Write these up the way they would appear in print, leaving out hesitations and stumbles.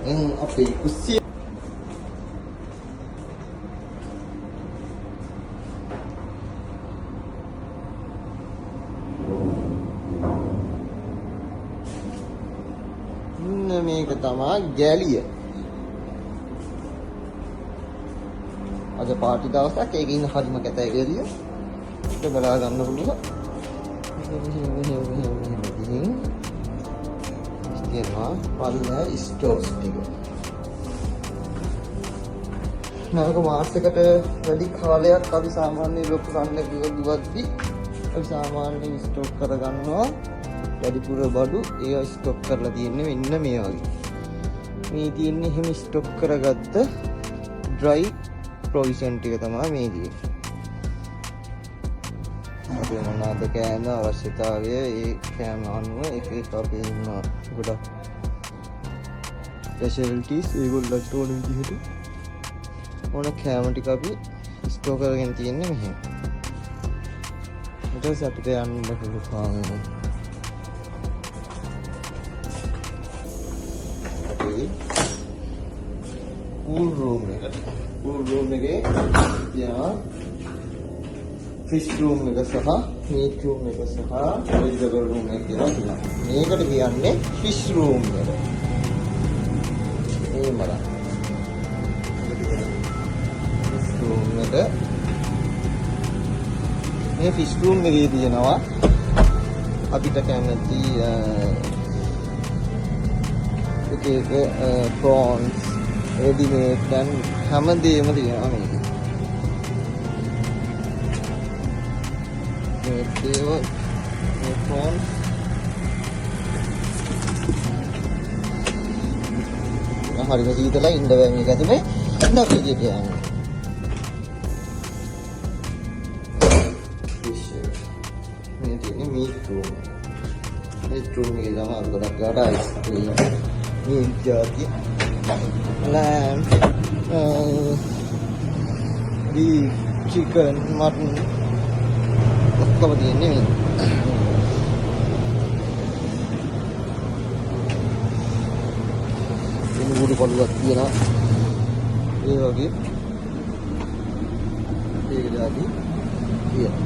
අපේ කුස්සිය මේක තමයි ගැලිය. අද පාටි දවසක් ඒකේ ඉන්න හරිම කැතයි ගැලිය. ඒක බලා ගන්න පුළුවන්. ඉතින්වා පල්ලා ස්ටෝර්ස් ටික. නරක මාසයකට වැඩි කාලයක් අපි සාමාන්‍ය ලොකු ගන්න ගියොත්දි අපි සාමාන්‍යයෙන් ස්ටෝක් කරගන්නවා. වැඩිපුර බඩු ඒවා ස්ටොක් කරලා තියෙන්නේ මෙන්න මේ වගේ. මේ තියෙන්නේ එහෙම ස්ටොක් කරගත්ත ඩ්‍රයි ප්‍රොවිෂන් ටික තමයි මේ තියෙන්නේ. අපේ මොනවාද කෑම අවශ්‍යතාවය ඒ කෑම අනුව එක එක අපේ ඉන්න ගොඩක් ස්පෙෂලිටිස් ඒගොල්ලන්ට ඕන විදිහට ඕන කෑම ටික අපි ස්ටෝක් කරගෙන තියෙන්නේ මෙහෙම. ඊට පස්සේ අපිට යන්න පුළුවන්. Pool room එකේ තියනවා fish room එක සහ meat room එක සහ vegetable room එක කියලා තියෙනවා. මේකට කියන්නේ fish room එක. මේ බලන්න. fish room එක මේ fish room එකේ තියෙනවා අපිට කැමති එක prawns ready-made dan හැමදේම තියෙනවා මේකේ. මේ prawns හරිම සීතලයි ඉන්න බෑ මේක ඇතුලේ. නැති කියන්නේ. මේ තියෙන්නේ meat room. meat room එකේ තමයි ගොඩක් ගාඩ ice cream meat ජාති lamb, beef, chicken, mutton ඔක්කොම තියෙන්නේ මේ. මේ මුඩු පළුවක් තියෙනවා. ඒ වගේ ඒක දාති තියෙනවා.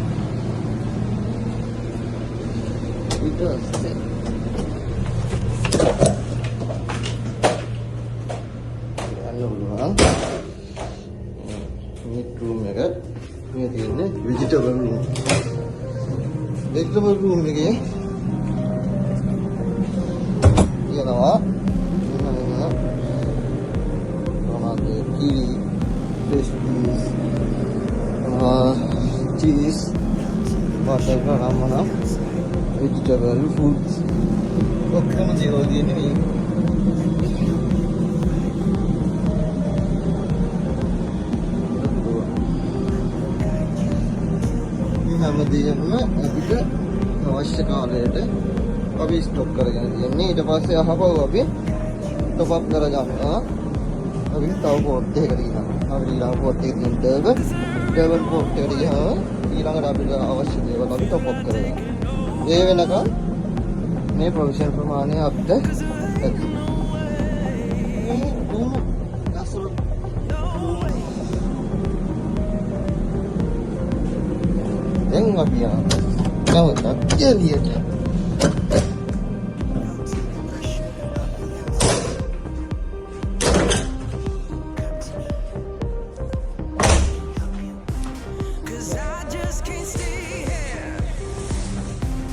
ඊට පස්සේ meat room එක මේ තියෙන්නේ vegetable room. vegetable room එකේ යනවා මොනවාද kiwi, fresh peas, cheese, whatever namana vegetable foods ඔක්කොම දේවල් තියෙන්නේ මේ. හැමදේම අපිට අවශ්‍ය කාලයට අපි ස්ටොක් කරගෙන තියෙන්නේ. ඊට පස්සේ අහපුව අපි টপ අප් කරගන්නවා. අපි තව පොට් එකකට ගිහින් අපි ඊළඟ පොට් එකේ තියෙන ටර්බන් පොට් එකට ගියාම ඊළඟට අපිට අවශ්‍ය දේවල් අපි টপ අප් කරගන්නවා. ඒ වෙනකන් මේ ප්‍රොවිෂන් ප්‍රමාණය අපිට ඇති. දැන් අපි යනවා ගැලියට.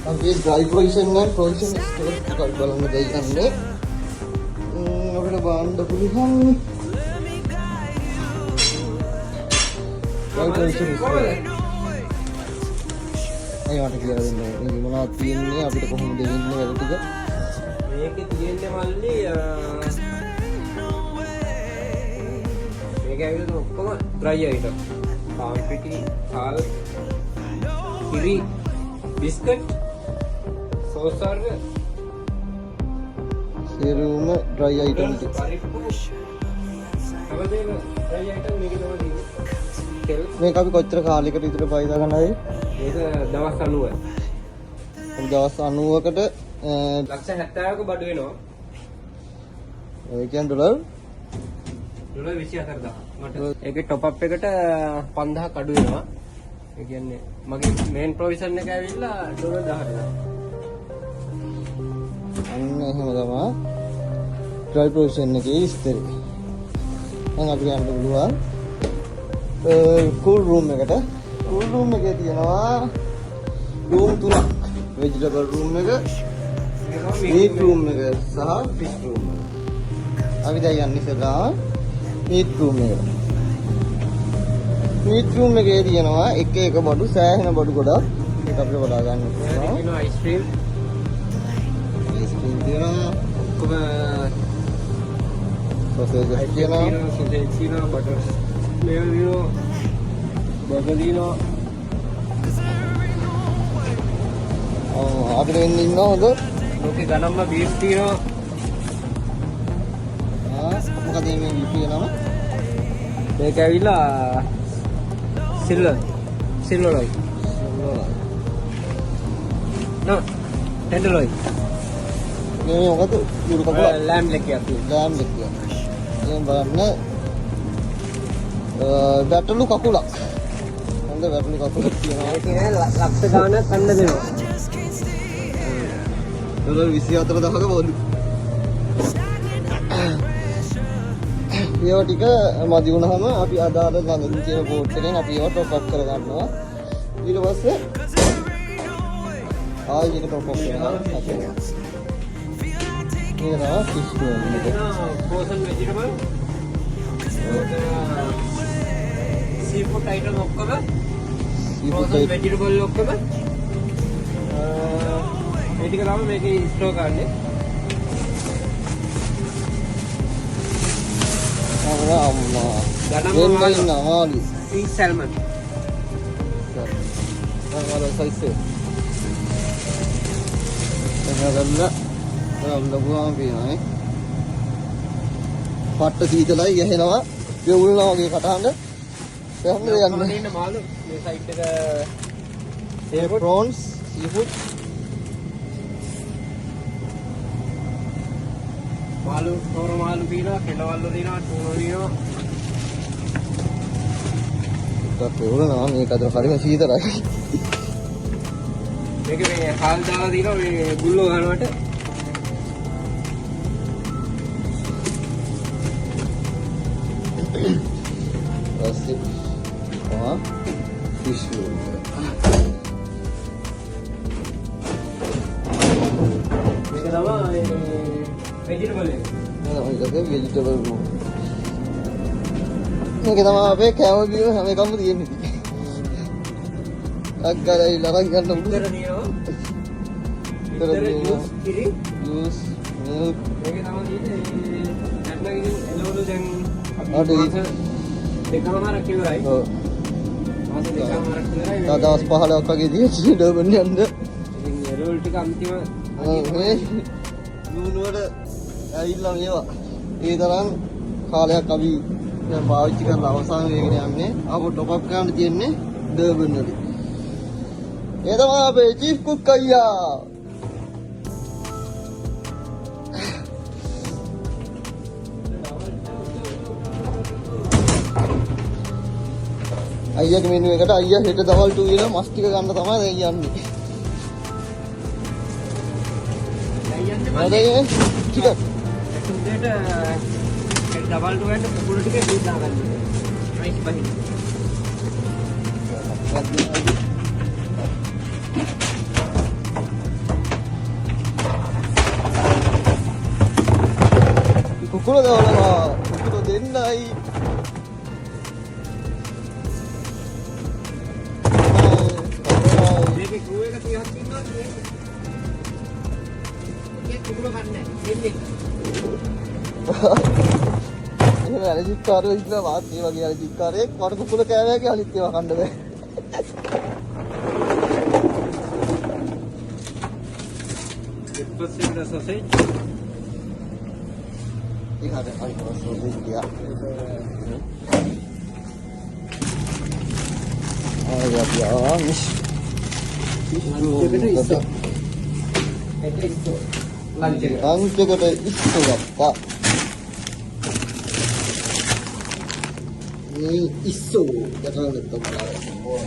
අපි ඩ්‍රයි ප්‍රොවිෂන් නම් ප්‍රොවිෂන් ස්ටෝර් එකක් බලන්න දෙන්නේ. අපිට බාන්න පුළුවන් ඩ්‍රයි ප්‍රොවිෂන් ස්ටෝර්. අයියට කියලා දෙන්නේ මේ මොනවද තියෙන්නේ අපිට කොහොමද දෙන්නේ වැඩ ටික. මේකේ තියෙන්නේ මල්ලි මේක ඇවිල්ලා ඔක්කොම ඩ්‍රයි අයිටම්. පාන් පිටි, හාල්, කිරි, බිස්කට්, සෝසර්, සියලුම ඩ්‍රයි අයිටම් ටික. පරිප්පු හැමදේම ඩ්‍රයි අයිටම් මේකේ තමයි තියෙන්නේ. මේක අපි කොච්චර කාලයකට විතර පයිදා ගන්නවද? මේක දවස් 90. දවස් 90කට ලක්ෂ 70ක බඩු වෙනවා. ඒ කියන්නේ ඩොලර් ඩොලර් 24000 මට ඒකේ টොප් අප් එකට 5000ක් අඩු වෙනවා. ඒ කියන්නේ මගේ මේන් ප්‍රොවිෂන් එක ඇවිල්ලා ඩොලර් 10000. අන්න එහෙම තමයි ට්‍රයි ප්‍රොවිෂන් එකේ ඉස්තරේ. දැන් අපි යන්න පුළුවන් කූල් රූම් එකට. කූල් රූම් එකේ තියෙනවා රූම් තුනක්. වෙජිටබල් රූම් එක, මීට් රූම් එක සහ ෆිෂ් රූම් එක. අපි දැන් යන්නේ ඉස්සෙල්ලා මීට් රූම් එකට. මීට් රූම් එකේ තියෙනවා එක බඩු සෑහෙන බඩු ගොඩක්. ඒක අපිට බලා ගන්න පුළුවන්. තියෙනවා අයිස්ක්‍රීම් තියෙනවා ඔක්කොම සොසේජස් තියෙනවා. සොසේජ් තියෙනවා බටර් ෆ්ලේවර් තියෙනවා බර්ගර් තියෙනවා. අපිට වෙන්න ඉන්නවා හොඳ. ලෝකේ ගණන්ම බීෆ් තියෙනවා. මොකද මේ බීෆ් නම? මේක ඇවිල්ලා සිල්වරයි නෝ ටෙන්ඩර්ලොයි. මේ මොකද? කුරු කකුල ලෑම් ලෙග් එකක් තියෙනවා. ලෑම් ලෙග් එක. එහෙනම් බලන්න බැටළු කකුලක්. හොඳ බැටළු කකුලක් තියෙනවා. ඒක නෑ ලක්ෂ ගාණක් කන්න දෙනවා. ඩොලර් 24000ක බෝඩු. ඒවා ටික මදි වුණාම අපි අදාළ ළඟින් තියෙන බෝඩ් එකෙන් අපි ඒවා টොප් අප් කර ගන්නවා. ඊට පස්සේ ආයෙ ඒක টොප් අප් කරනවා. ඒක තමයි ෆිෂ් රූම් එක. frozen vegetable seafood item ඔක්කොම frozen vegetable ඔක්කොම ඒ ටික තමයි මේකේ ස්ටෝර් කරන්නේ. අම්මා ගණන් මාළු pink salmon අර සයිස් එක එහෙනම් ලොකුම පියනයි පට්ට සීතලයි ගහනවා වේවුල්නා වගේ කටහඬ කොහොමද යන්නේ ඉන්න මාළු මේ සයිට් එක ඒ ප්‍රොන්ස් සීෆුඩ් මාළු තෝර මාළු තියෙනවා කෙලවල්ලු තියෙනවා ටූනෝ තියෙනවා. ටිකක් වේවුල්නා මේක අතර හරිම සීතලයි. මේක මේ හාල් දාලා තියෙනවා මේ ගුල්ලෝ ගන්නවට. Fish room. මේක තමයි vegetable එක. මේක vegetable room. මේක තමයි අපේ කැම බිම හැම එකම තියෙන්නේ. අග්ගරයි ළඟ ගන්න උඩ. විතර තියෙනවා. විතර juice කිරි. juice milk. මේක තමයි තියෙන්නේ. නැත්නම් ඉතින් එළවලු දැන් අඩු දෙකමාරක් ඉවරයි. ඔව්. මාස දෙකමාරක් ඉවරයි. දවස් 15ක් වගේ තියෙන්නේ ඩර්බන් යන්න. ඉතින් එළවලු ටික අන්තිම මේ නුනුවර ඇවිල්ලා මේවා. ඒ තරම් කාලයක් අපි දැන් පාවිච්චි කරලා අවසන් වෙගෙන යන්නේ. ආපහු টොප් අප් කරන්න තියෙන්නේ ඩර්බන් වල. ඒ තමයි අපේ චීෆ් කුක් අයියා. අයියාගේ මෙනු එකට අයියා හෙට දවල් 2 වෙලා මස් ටික ගන්න තමයි දැන් යන්නේ. අනේ ටික උදේට ඩබල් ඩෝර් එක කුකුළු ටික දීලා ගන්න. රයිස් බහින්න. කුකුල දානවා. කුකුල දෙන්නයි. මේකේ ක්‍රූ එක 30ක් ඉන්නවා නේ. ඒක කුකුළු කන්නේ නැහැ. එහෙනම් අලජිත්කාරයෝ ඉන්නවා මාත් මේ වගේ අලජිත්කාරයෙක් මට කුකුල කෑවා කියලා අනිත් ඒවා කන්න බෑ. ඊපස්සේ සොසේජ් ඉහට අයිති සොසේජ් ගියා. ආ මිස් ලංච් එකට ඉස්සෝ ගත්තා. මේ ඉස්සෝ යටවලට බලන්න ඕන.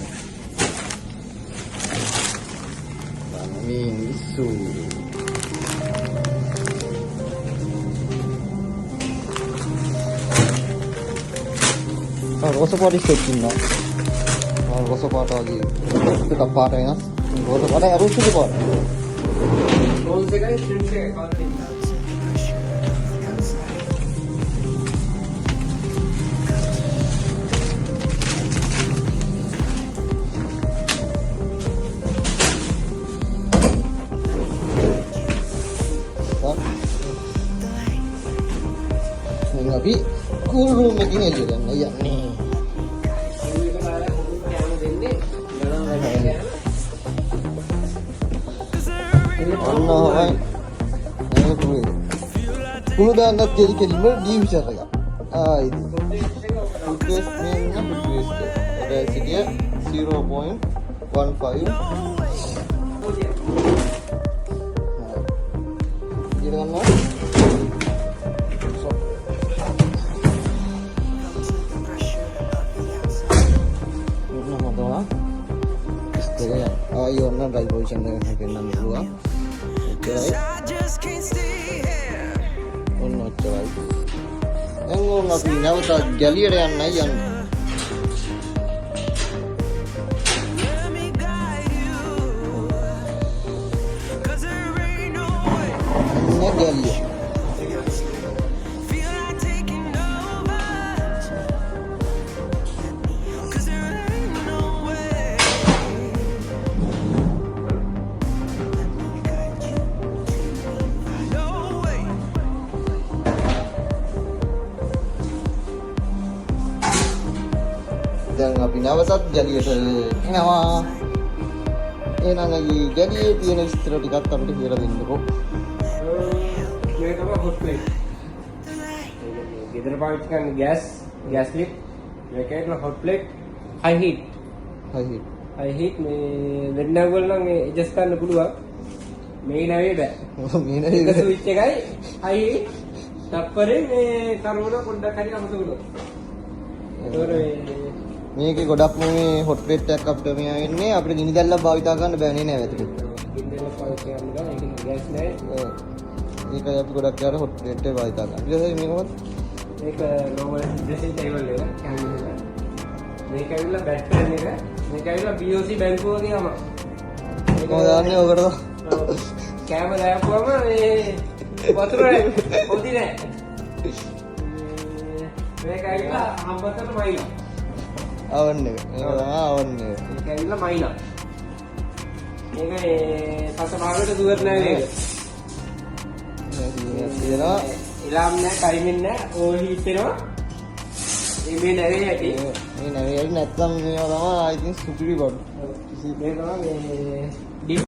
මේ ඉස්සෝ රෝස පාට ස්ටෙක් ඉන්නවා. රෝස පාට වගේ එකක් පාට වෙනස්. රෝස පාට අරුත් සුදු පාට. රෝස් එකයි ස්ට්‍රිප්ස් එකයි කවුද ඉන්නවා. අපි කූල් රූම් එකකින් එළියට යන්න යන්නේ. ඒක බලලා කොහොමද කැම දෙන්නේ? ගණන් වැඩි අන්න හොයි. ඒක කුළු. කුළු දාන්නත් දෙලි කෙලින්ම ඩිවිෂන් එක. ඉතින්. ෆුට්වේස්ට් මෙන්න ෆුට්වේස්ට්. ඒක සිටිය 0.15. ඊට ගන්නවා. ආයි ඔන්න ඩ්‍රයිව් පොසිෂන් එකකට ගෙන්නන්න පුළුවන්. ඔච්චරයි. ඔන්න ඔච්චරයි. දැන් ඕන අපි නැවත ගැලියට යන්නයි යන්නේ. ඔන්න ගැලිය. දැන් අපි නැවතත් ජලියට එනවා. එහෙනම් ජලියේ තියෙන විස්තර ටිකක් අපිට කියලා දෙන්නකෝ. මේක තමයි හොට් ප්ලේට්. ගෙදර පාවිච්චි කරන ගෑස් ලිට්. මේකේ හොට් ප්ලේට් හයි හීට්. හයි හීට් මේ වෙන්නව වල නම් මේ ඇඩ්ජස්ට් කරන්න පුළුවන්. මේ නැවේ බෑ. මේ නෙවෙයි. ඒක ස්විච් එකයි හයි හීට්. තප්පරේ මේ කරවන පොඩ්ඩක් හරි අමතක වුණා. මේකේ ගොඩක් මේ හොට් ප්ලේට් එකක් අපිට මේ වෙන්නේ අපිට ගිනි දැල්ලක් භාවිතා කරන්න බෑනේ නේද ඇතුලේ. ගිනි දැල්ලක් පාවිච්චි කරන්න ගා ඒක ගෑස් නෑ. ඒකයි අපි ගොඩක් යාර හොට් ප්ලේට් එක භාවිතා කරන්නේ. ඊට පස්සේ මේක මොකද? මේක නෝමල් ඩ්‍රෙසින් ටේබල් එක කැමින් එක. මේක ඇවිල්ලා බැටරි එක. මේක ඇවිල්ලා BOC බැංකුව වගේ යම. මේක දාන්නේ ඔකට. කැම දාපුවම මේ වතුර හොදි නෑ. මේක ඇවිල්ලා හම්බතට මයිලා. ආවන්න එක. මේක තමයි ආවන්න එක. මේක ඇවිල්ලා මයිලා. මේක පස භාගයට දුවර නෑ මේක. තියෙනවා. ඉලාම් නෑ, ටයිමින් නෑ, ඕල් හීට් වෙනවා. මේ නැවේ ඇති. මේ නැවේ ඇති නැත්නම් මේවා තමයි I think සුපිරි බඩු. මේ තමයි මේ